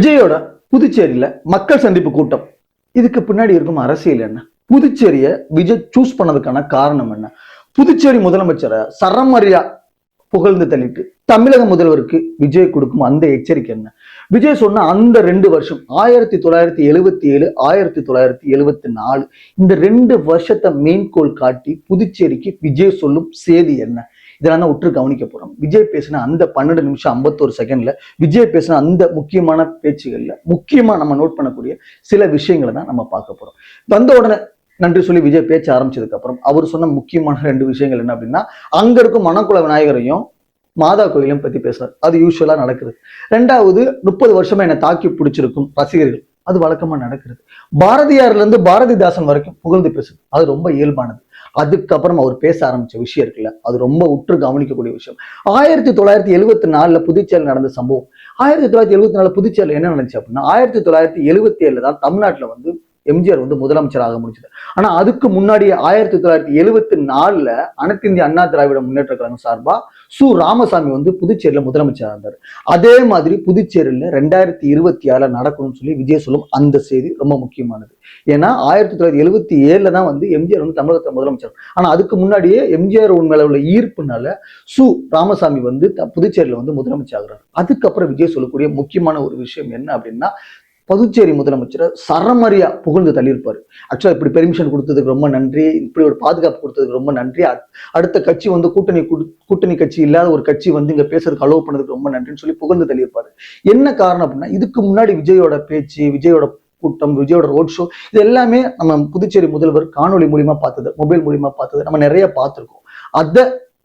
விஜயோட புதுச்சேரியில மக்கள் சந்திப்பு கூட்டம், இதுக்கு பின்னாடி இருக்கும் அரசியல் என்ன? புதுச்சேரிய விஜய் சூஸ் பண்ணதுக்கான காரணம் என்ன? புதுச்சேரி முதலமைச்சரை சரமாரியா புகழ்ந்து தள்ளிட்டு தமிழக முதல்வருக்கு விஜய் கொடுக்கும் அந்த எச்சரிக்கை என்ன? விஜய் சொன்ன அந்த 2 வருஷம் 1977 1974 இந்த 2 வருஷத்தை மெயின்கோள் காட்டி புதுச்சேரிக்கு விஜய் சொல்லும் செய்தி என்ன? இதெல்லாம் தான் உற்று கவனிக்க போறோம். விஜய் பேசின அந்த 12 நிமிஷம் 51 செகண்ட்ல விஜய் பேசின அந்த முக்கியமான பேச்சுகள்ல முக்கியமா நம்ம நோட் பண்ணக்கூடிய சில விஷயங்களை தான் நம்ம பார்க்க போறோம். வந்த உடனே நன்றி சொல்லி விஜய் பேச்ச ஆரம்பிச்சதுக்கு அப்புறம் அவர் சொன்ன முக்கியமான 2 விஷயங்கள் என்ன அப்படின்னா, அங்க இருக்கும் மணக்குள விநாயகரையும் மாதா கோயிலையும் பத்தி பேசுறாரு. அது யூஸ்வலா நடக்குது. 2வது 30 வருஷமா என்னை தாக்கி பிடிச்சிருக்கும் ரசிகர்கள், அது வழக்கமா நடக்கிறது. பாரதியார்ல இருந்து பாரதிதாசன் வரைக்கும் புகழ்ந்து பேசுது, அது ரொம்ப இயல்பானது. அதுக்கப்புறம் அவர் பேச ஆரம்பிச்ச விஷயம் இருக்குல்ல, அது ரொம்ப உற்று கவனிக்கக்கூடிய விஷயம். 1974 புதுச்சேரியில் நடந்த சம்பவம். 1974 புதுச்சேரியில் என்ன நடந்துச்சு அப்படின்னா, 1977 தான் தமிழ்நாட்டுல வந்து எம்ஜிஆர் வந்து முதலமைச்சர் ஆக முடிஞ்சது. ஆனா அதுக்கு முன்னாடி 1974 அனைத்து இந்திய அண்ணா திராவிட முன்னேற்ற கழகம் சார்பா ராமசாமி வந்து புதுச்சேரியில முதலமைச்சராக இருந்தார். அதே மாதிரி புதுச்சேரியில 2026 நடக்கணும்னு சொல்லி விஜய் சொல்லும் அந்த செய்தி ரொம்ப முக்கியமானது. ஏன்னா 1977 தான் வந்து எம்ஜிஆர் வந்து தமிழகத்துல முதலமைச்சர். ஆனா அதுக்கு முன்னாடியே எம்ஜிஆர் மேல உள்ள ஈர்ப்புனால ராமசாமி வந்து புதுச்சேரியில வந்து முதலமைச்சர் ஆகிறார். அதுக்கப்புறம் விஜய் சொல்லக்கூடிய முக்கியமான ஒரு விஷயம் என்ன அப்படின்னா, புதுச்சேரி முதலமைச்சரை சரமாரியா புகழ்ந்து தள்ளியிருப்பாரு. ஆக்சுவலா இப்படி பெர்மிஷன் கொடுத்ததுக்கு ரொம்ப நன்றி, இப்படி ஒரு பாதுகாப்பு கொடுத்ததுக்கு ரொம்ப நன்றி, அடுத்த கட்சி வந்து கூட்டணி கட்சி இல்லாத ஒரு கட்சி வந்து இங்க பேசுறதுக்கு அலோவ் பண்ணதுக்கு ரொம்ப நன்றின்னு சொல்லி புகழ்ந்து தள்ளியிருப்பாரு. என்ன காரணம் அப்படின்னா, இதுக்கு முன்னாடி விஜயோட பேச்சு, விஜயோட கூட்டம், விஜயோட ரோட் ஷோ, இது எல்லாமே நம்ம புதுச்சேரி முதல்வர் காணொலி மூலியமா பார்த்தது, மொபைல் மூலியமா பார்த்தது நம்ம நிறைய பார்த்திருக்கோம். அதை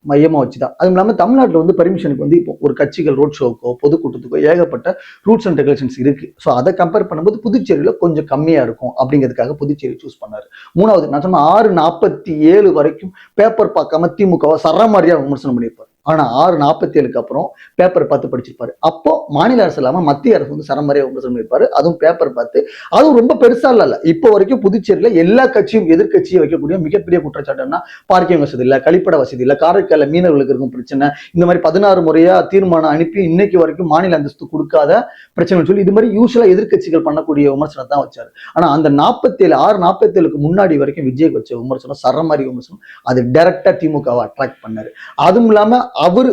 மையமா வச்சுதான். அதுவும் இல்லாம தமிழ்நாட்டில் வந்து பர்மிஷனுக்கு வந்து இப்போ ஒரு கட்சிகள் ரோட் ஷோக்கோ பொதுக்கூட்டத்துக்கோ ஏகப்பட்ட ரூல்ஸ் அண்ட் ரெகுலேஷன்ஸ் இருக்கு. ஸோ அதை கம்பேர் பண்ணும்போது புதுச்சேரியில கொஞ்சம் கம்மியா இருக்கும் அப்படிங்கிறதுக்காக புதுச்சேரி சூஸ் பண்ணாரு. 3வது நான் சொன்ன 6:47 வரைக்கும் பேப்பர் பார்க்காம திமுகவை சரமாரியா விமர்சனம் பண்ணியிருப்பாரு. ஆனா 6:47க்கு அப்புறம் பேப்பர் பார்த்து படிச்சிருப்பாரு. அப்போ மாநில அரசு இல்லாம மத்திய அரசு வந்து சரமாரியா விமர்சனம் பண்ணியிருப்பாரு. அதுவும் பேப்பர் பார்த்து. அதுவும் ரொம்ப பெருசா இல்ல. இப்போ வரைக்கும் புதுச்சேரியில எல்லா கட்சியும் எதிர்கட்சியும் வைக்கக்கூடிய மிகப்பெரிய குற்றச்சாட்டுன்னா, பார்க்கிங் வசதி இல்ல, கழிப்பட வசதி இல்ல, காரைக்கால மீனவர்களுக்கு இருக்கும் பிரச்சனை, இந்த மாதிரி 16 முறையா தீர்மானம் அனுப்பி இன்னைக்கு வரைக்கும் மாநில அந்தஸ்து கொடுக்காத பிரச்சனை சொல்லி இது மாதிரி யூஸ்வலா எதிர்கட்சிகள் பண்ணக்கூடிய விமர்சனம் தான் வச்சாரு. ஆனா அந்த 6:47க்கு முன்னாடி வரைக்கும் விஜய் வச்ச விமர்சனம் சரமாரி விமர்சனம், அது டைரக்டா திமுகவை அட்ராக்ட் பண்ணாரு. அதுவும் இல்லாம அவரு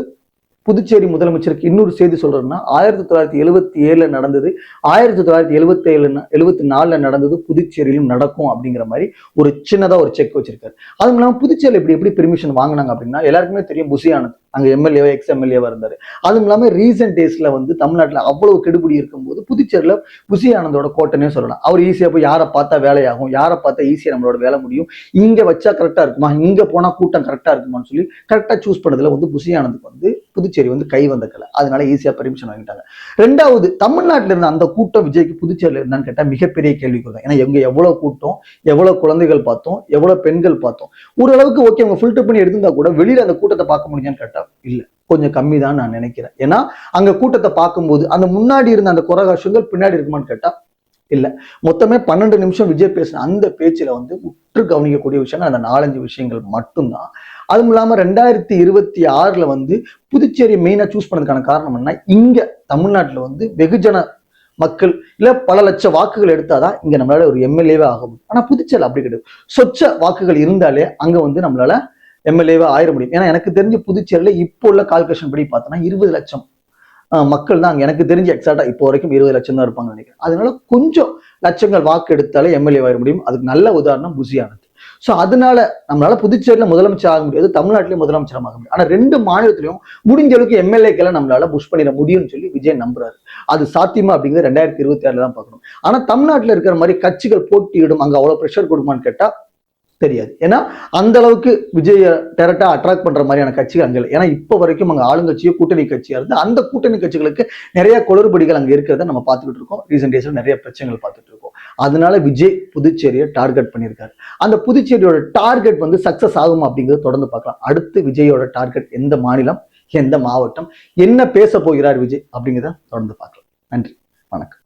புதுச்சேரி முதலமைச்சருக்கு இன்னொரு செய்தி சொல்றதுன்னா, 1977 நடந்தது, 1974 நடந்தது, புதுச்சேரியிலும் நடக்கும் அப்படிங்கிற மாதிரி ஒரு சின்னதா ஒரு செக் வச்சிருக்காரு. அதுவும் இல்லாம புதுச்சேரியில் எப்படி பெர்மிஷன் வாங்கினாங்க அப்படின்னா, எல்லாருக்குமே தெரியும் புசி ஆனந்த் அங்க எம்எல்ஏவா எக்ஸ் எம்எல்ஏவா இருந்தாரு. அதுவும் இல்லாம ரீசெண்ட் டேஸ்ல வந்து தமிழ்நாட்டுல அவ்வளவு கெடுபிடி இருக்கும்போது புதுச்சேரியில புசி ஆனந்தோட கோட்டைனே சொல்லலாம். அவர் ஈஸியா போய் யாரை பார்த்தா வேலையாகும், யாரை பார்த்தா ஈஸியா நம்மளோட வேலை முடியும், இங்க வச்சா கரெக்டா இருக்குமா, இங்க போனா கூட்டம் கரெக்டா இருக்குமான்னு சொல்லி கரெக்டா சூஸ் பண்ணதுல வந்து புசி ஆனந்துக்கு வந்து புதுச்சேரி வந்து கை வந்த கலை. அதனால ஈஸியா பெர்மிஷன் வாங்கிட்டாங்க. 2வது தமிழ்நாட்டில இருந்த அந்த கூட்டம் விஜய்க்கு புதுச்சேரியில இருந்தான்னு கேட்டா மிகப்பெரிய கேள்விக்குறி தான். ஏன்னா எங்க எவ்வளவு கூட்டம், எவ்வளவு குழந்தைகள் பார்த்தோம், எவ்வளவு பெண்கள் பார்த்தோம், ஓரளவுக்கு ஓகே அவங்க ஃபில்டர் பண்ணி எடுத்திருந்தா கூட வெளியில அந்த கூட்டத்தை பார்க்க முடியும்னு கேட்டா இல்ல, கொஞ்சம் கம்மி தான் நான் நினைக்கிறேன். ஏன்னா அங்க கூட்டத்தை பார்க்கும்போது அந்த முன்னாடி இருந்த அந்த குரகாஷங்கள் பின்னாடி இருக்குமான்னு கேட்டா இல்ல. மொத்தமே 12 நிமிஷம் விஜய் பேசின அந்த பேச்சுல வந்து உற்று கவனிக்கக்கூடிய விஷயங்கள் அந்த 4-5 விஷயங்கள் மட்டும்தான். அதுவும் இல்லாம 2026 வந்து புதுச்சேரி மெயினா சூஸ் பண்ணதுக்கான காரணம் என்ன, இங்க தமிழ்நாட்டுல வந்து வெகுஜன மக்கள் இல்ல பல லட்சம் வாக்குகள் எடுத்தாதான் இங்க நம்மளால ஒரு எம்எல்ஏவே ஆக முடியும். ஆனா புதுச்சேரி அப்படி கிடையாது. சொச்ச வாக்குகள் இருந்தாலே அங்க வந்து நம்மளால எம்எல்ஏவே ஆயிட முடியும். ஏன்னா எனக்கு தெரிஞ்ச புதுச்சேரியில இப்போ உள்ள கால்குலேஷன் படி பார்த்தோம்னா 20 லட்சம் மக்கள் தான் எனக்கு தெரிஞ்சு எக்ஸாக்டா இப்போ வரைக்கும் 20 லட்சம் தான் இருப்பாங்கன்னு நினைக்கிறேன். அதனால கொஞ்சம் லட்சங்கள் வாக்கு எடுத்தாலே எம்எல்ஏ ஆயிட முடியும். அதுக்கு நல்ல உதாரணம் புசி ஆனந்த். ஸோ அதனால நம்மளால புதுச்சேரியில முதலமைச்சர் ஆக முடியாது, தமிழ்நாட்டிலேயும் முதலமைச்சர் ஆக முடியும். ஆனா 2 மாநிலத்திலையும் முடிஞ்ச அளவுக்கு எம்எல்ஏக்களை நம்மளால புஷ் பண்ணிட முடியும்னு சொல்லி விஜய் நம்புறாரு. அது சாத்தியமா அப்படிங்கிறது 2026 தான் பார்க்கணும். ஆனா தமிழ்நாட்டில் இருக்கிற மாதிரி கட்சிகள் போட்டியிடும் அங்க அவ்வளவு ப்ரெஷர் கொடுக்குமான்னு கேட்டா தெரியாது. ஏன்னா அந்த அளவுக்கு விஜய டைரக்டா அட்ராக்ட் பண்ற மாதிரியான கட்சிகள் அங்க இல்லை. ஏன்னா இப்ப வரைக்கும் அங்க ஆளுங்கட்சியோ கூட்டணி கட்சியா இருந்து அந்த கூட்டணி கட்சிகளுக்கு நிறைய குளறுபடிகள் அங்க இருக்கிறத நம்ம பார்த்துக்கிட்டு இருக்கோம். ரீசெண்ட் டேஸ்ல நிறைய பிரச்சனைகள் பார்த்துட்டு இருக்கோம். அதனால விஜய் புதுச்சேரியை டார்கெட் பண்ணியிருக்காரு. அந்த புதுச்சேரியோட டார்கெட் வந்து சக்சஸ் ஆகுமா அப்படிங்கிறத தொடர்ந்து பார்க்கலாம். அடுத்து விஜயோட டார்கெட் எந்த மாநிலம், எந்த மாவட்டம், என்ன பேச போகிறார் விஜய் அப்படிங்கிறத தொடர்ந்து பார்க்கலாம். நன்றி, வணக்கம்.